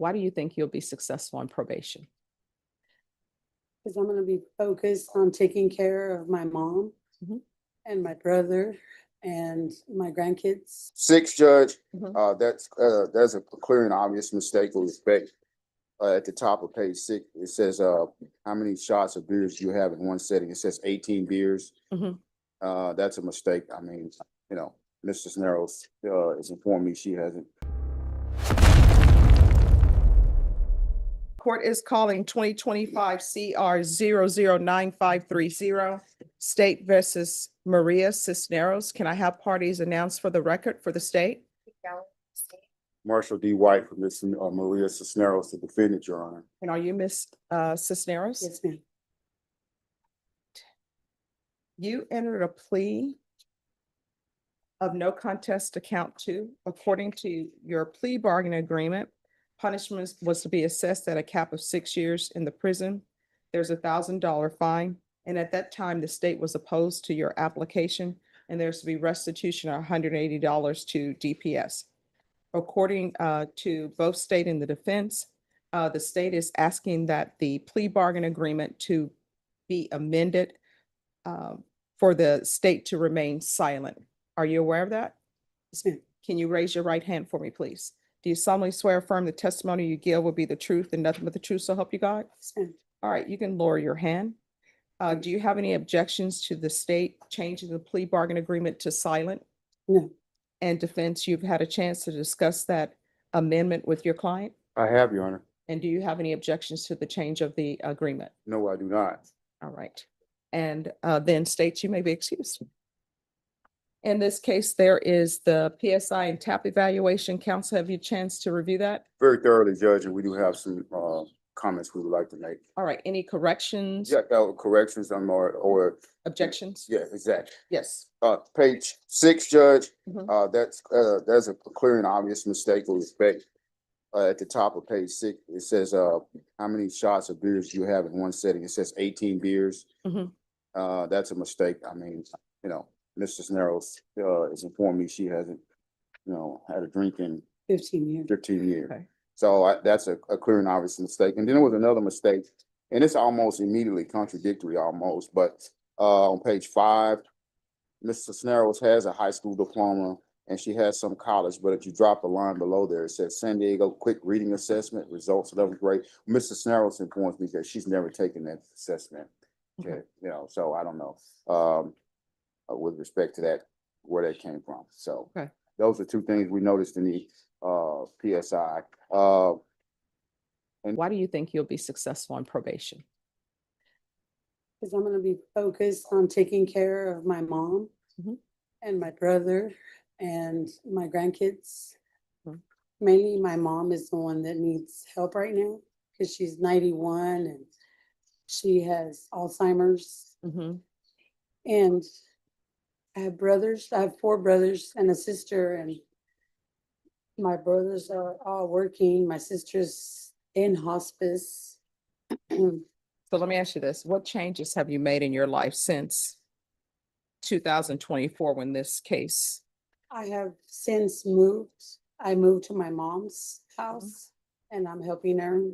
Why do you think you'll be successful on probation? Because I'm gonna be focused on taking care of my mom Mhm. and my brother and my grandkids. Six, Judge, Mhm. that's a clear and obvious mistake with respect. At the top of page 6, it says, how many shots of beers do you have in one setting? It says 18 beers. Mhm. That's a mistake. I mean, Mr. Cisneros, has informed me she hasn't. Court is calling 2025 CR 009530, State versus Maria Cisneros. Can I have parties announced for the record for the state? Marshall D. White from Miss Maria Cisneros, the defendant, Your Honor. And are you Miss Cisneros? Yes, ma'am. You entered a plea of no contest to count 2. According to your plea bargaining agreement, punishment was to be assessed at a cap of 6 years in the prison. There's $1,000 fine. And at that time, the state was opposed to your application, and there's to be restitution of $180 to DPS. According to both state and the defense, the state is asking that the plea bargain agreement to be amended for the state to remain silent. Are you aware of that? Yes, ma'am. Can you raise your right hand for me, please? Do you solemnly swear affirm the testimony you give will be the truth and nothing but the truth, so help you God? Yes, ma'am. All right, you can lower your hand. Do you have any objections to the state changing the plea bargain agreement to silent? No, And defense, you've had a chance to discuss that amendment with your client? I have, Your Honor. And do you have any objections to the change of the agreement? No, I do not. All right. And then states you may be excused. In this case, there is the PSI and TAP evaluation. Council, have you a chance to review that? Very thoroughly, Judge, and we do have some comments we would like to make. All right, any corrections, Yeah, corrections or objections? yeah, exactly. Yes. Page 6, Judge, Mhm. that's a clear and obvious mistake with respect. At the top of page 6, it says, how many shots of beers do you have in one setting? It says 18 beers. Mhm. That's a mistake. I mean, Mr. Cisneros, has informed me she hasn't, had a drink in 15 years. 15 years. Okay. So that's a clear and obvious mistake. And then there was another mistake, and it's almost immediately contradictory almost, but on page 5, Mrs. Cisneros has a high school diploma and she has some college, but if you drop the line below there, it says San Diego Quick Reading Assessment, results 11th grade. Mrs. Cisneros informs me that she's never taken that assessment. Okay, so I don't know, with respect to that, where that came from. So Okay. those are 2 things we noticed in the PSI. Why do you think you'll be successful on probation? Because I'm gonna be focused on taking care of my mom Mhm. and my brother and my grandkids. Mhm. Mainly my mom is the one that needs help right now because she's 91 and she has Alzheimer's. Mhm. And I have brothers. I have 4 brothers and a sister, and my brothers are all working. My sister's in hospice. So let me ask you this. What changes have you made in your life since 2024 when this case? I have since moved. I moved to my mom's house and I'm helping her.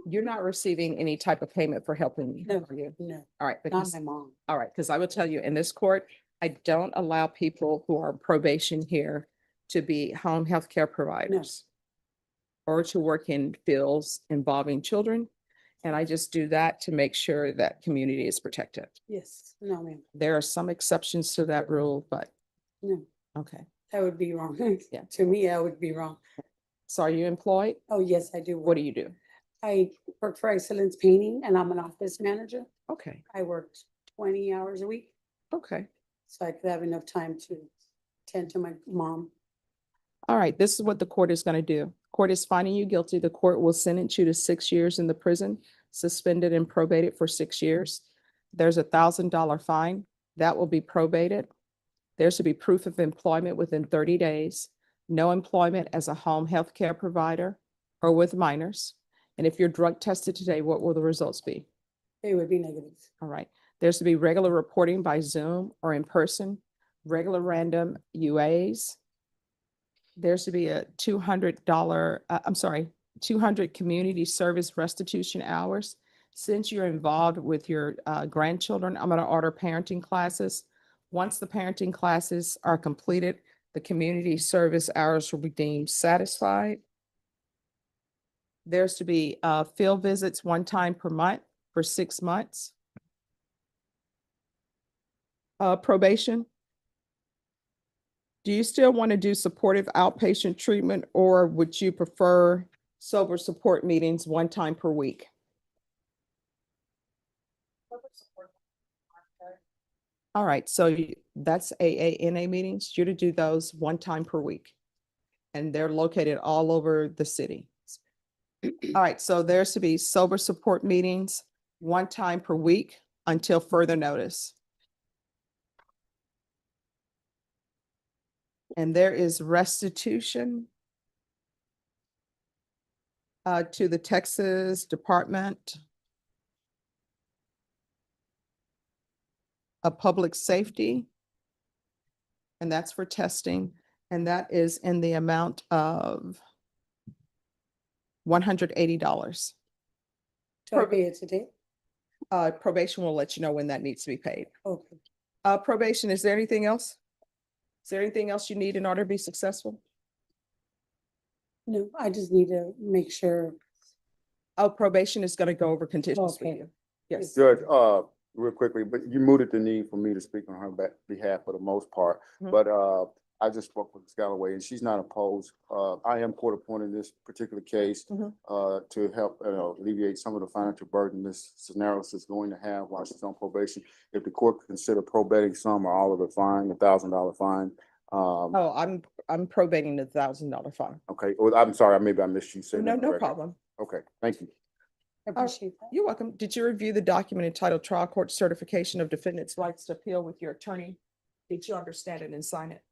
You're not receiving any type of payment for helping me, No, are you? no, All right, not because, my mom. all right, because I will tell you, in this court, I don't allow people who are on probation here to be home healthcare providers or to work in fields involving children. And I just do that to make sure that community is protected. Yes, no, ma'am, There are some exceptions to that rule, but, no, okay. that would be wrong. Yeah. To me, that would be wrong. So are you employed? Oh, yes, I do. What do you do? I work for Excellence Painting and I'm an office manager. Okay, I worked 20 hours a week, okay. so I could have enough time to tend to my mom. All right, this is what the court is going to do. Court is finding you guilty. The court will sentence you to 6 years in the prison, suspended and probated for 6 years. There's $1,000 fine that will be probated. There should be proof of employment within 30 days, no employment as a home health care provider or with minors. And if you're drug tested today, what will the results be? It would be negative. All right. There's to be regular reporting by Zoom or in person, regular random UAs. There's to be a $200, 200 community service restitution hours. Since you're involved with your grandchildren, I'm going to order parenting classes. Once the parenting classes are completed, the community service hours will be deemed satisfied. There's to be field visits one time per month for 6 months. Probation. Do you still want to do supportive outpatient treatment, or would you prefer sober support meetings one time per week? All right, so that's AANA meetings. You're to do those one time per week. And they're located all over the city. All right, so there's to be sober support meetings one time per week until further notice. And there is restitution to the Texas Department of Public Safety. And that's for testing. And that is in the amount of $180. Do I pay it today? Probation will let you know when that needs to be paid. Okay. Probation, is there anything else? Is there anything else you need in order to be successful? No, I just need to make sure. Oh, probation is going to go over conditions with Okay. you. Yes. Judge, real quickly, but you mooted the need for me to speak on her behalf for the most part. Mhm. But I just spoke with Ms. Galloway and she's not opposed. I am court appointed in this particular case Mhm. to help alleviate some of the financial burden Ms. Cisneros is going to have while she's on probation. If the court could consider probating some or all of the fine, the $1,000 fine. Oh, I'm probating the $1,000 fine. Okay, well, I'm sorry, maybe I missed you saying No, that. no correctly. problem. Okay, thank you. I appreciate that. You're welcome. Did you review the document entitled Trial Court Certification of Defendant's Rights to Appeal with your attorney? Did you understand it and sign it?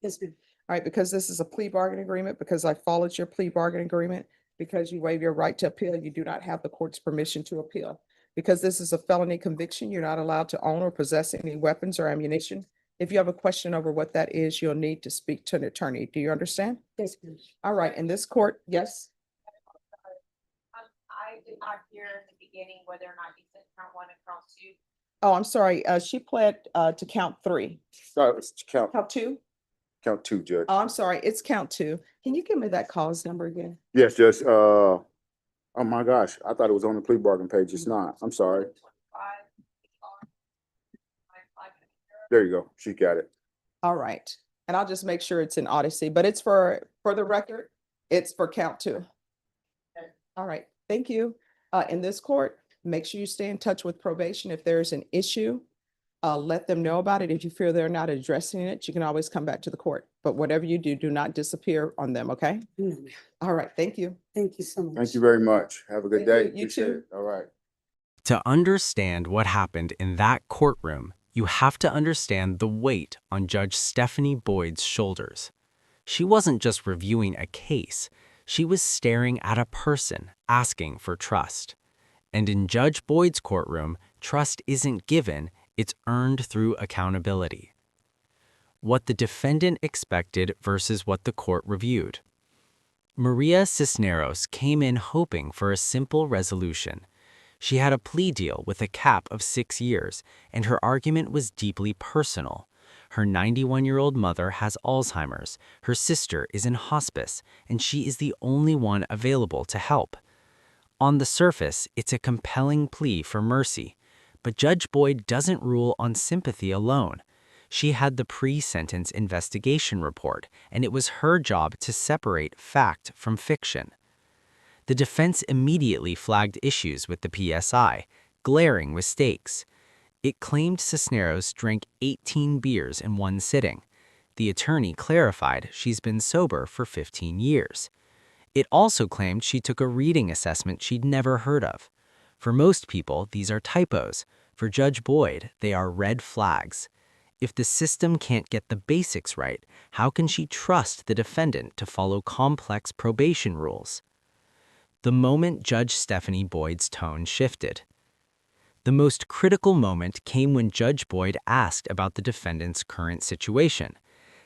Yes, ma'am. All right, because this is a plea bargain agreement, because I followed your plea bargain agreement, because you waive your right to appeal, you do not have the court's permission to appeal. Because this is a felony conviction, you're not allowed to own or possess any weapons or ammunition. If you have a question over what that is, you'll need to speak to an attorney. Do you understand? Yes, ma'am. All right, in this court, yes? I did not hear in the beginning whether or not you said count one and count two. Oh, I'm sorry. She pled to count 3. It's count Count 2? 2, Judge. Oh, I'm sorry. It's count 2. Can you give me that cause number again? Yes, Judge. Oh my gosh, I thought it was on the plea bargain page. It's not. I'm sorry. There you go. She got it. All right. And I'll just make sure it's in Odyssey, but it's for the record, it's for count 2. All right. Thank you. In this court, make sure you stay in touch with probation. If there's an issue, let them know about it. If you feel they're not addressing it, you can always come back to the court. But whatever you do, do not disappear on them, okay? No, ma'am. All right. Thank you. Thank you so much. Thank you very much. Have a good Thank day. you. You Appreciate too. it. All right. To understand what happened in that courtroom, you have to understand the weight on Judge Stephanie Boyd's shoulders. She wasn't just reviewing a case, she was staring at a person asking for trust. And in Judge Boyd's courtroom, trust isn't given, it's earned through accountability. What the defendant expected versus what the court reviewed. Maria Cisneros came in hoping for a simple resolution. She had a plea deal with a cap of 6 years, and her argument was deeply personal. Her 91-year-old mother has Alzheimer's, her sister is in hospice, and she is the only one available to help. On the surface, it's a compelling plea for mercy, but Judge Boyd doesn't rule on sympathy alone. She had the pre-sentence investigation report, and it was her job to separate fact from fiction. The defense immediately flagged issues with the PSI, glaring mistakes. It claimed Cisneros drank 18 beers in one sitting. The attorney clarified she's been sober for 15 years. It also claimed she took a reading assessment she'd never heard of. For most people, these are typos. For Judge Boyd, they are red flags. If the system can't get the basics right, how can she trust the defendant to follow complex probation rules? The moment Judge Stephanie Boyd's tone shifted. The most critical moment came when Judge Boyd asked about the defendant's current situation.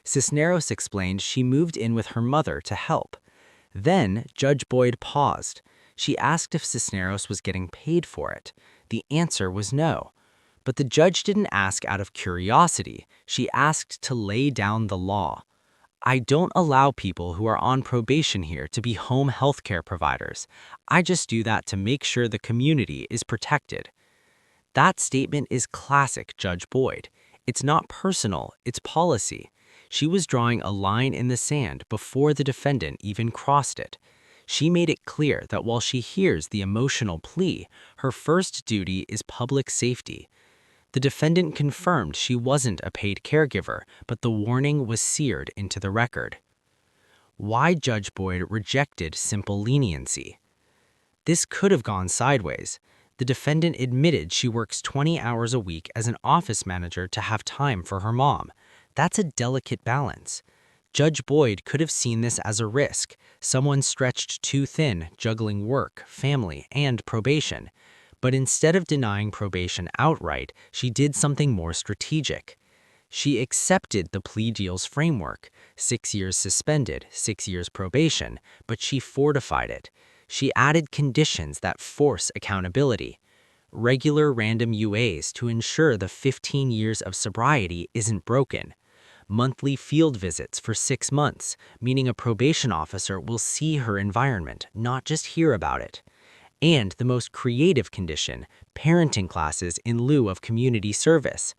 Cisneros explained she moved in with her mother to help. Then Judge Boyd paused. She asked if Cisneros was getting paid for it. The answer was no. But the judge didn't ask out of curiosity. She asked to lay down the law. I don't allow people who are on probation here to be home health care providers. I just do that to make sure the community is protected. That statement is classic Judge Boyd. It's not personal, it's policy. She was drawing a line in the sand before the defendant even crossed it. She made it clear that while she hears the emotional plea, her first duty is public safety. The defendant confirmed she wasn't a paid caregiver, but the warning was seared into the record. Why Judge Boyd rejected simple leniency? This could have gone sideways. The defendant admitted she works 20 hours a week as an office manager to have time for her mom. That's a delicate balance. Judge Boyd could have seen this as a risk, someone stretched too thin, juggling work, family, and probation. But instead of denying probation outright, she did something more strategic. She accepted the plea deal's framework, 6 years suspended, 6 years probation, but she fortified it. She added conditions that force accountability. Regular random UAs to ensure the 15 years of sobriety isn't broken. Monthly field visits for 6 months, meaning a probation officer will see her environment, not just hear about it. And the most creative condition, parenting classes in lieu of community service.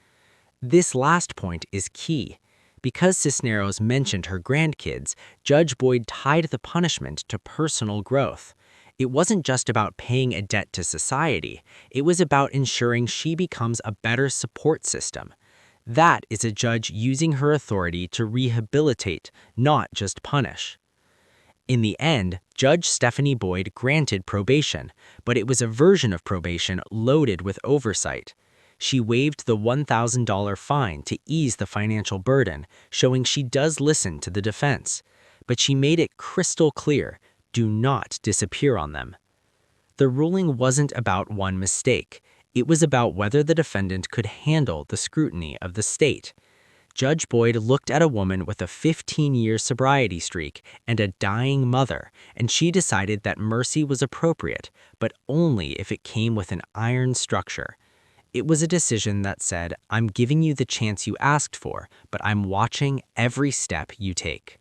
This last point is key. Because Cisneros mentioned her grandkids, Judge Boyd tied the punishment to personal growth. It wasn't just about paying a debt to society, it was about ensuring she becomes a better support system. That is a judge using her authority to rehabilitate, not just punish. In the end, Judge Stephanie Boyd granted probation, but it was a version of probation loaded with oversight. She waived the $1,000 fine to ease the financial burden, showing she does listen to the defense. But she made it crystal clear, do not disappear on them. The ruling wasn't about one mistake. It was about whether the defendant could handle the scrutiny of the state. Judge Boyd looked at a woman with a 15-year sobriety streak and a dying mother, and she decided that mercy was appropriate, but only if it came with an iron structure. It was a decision that said, I'm giving you the chance you asked for, but I'm watching every step you take.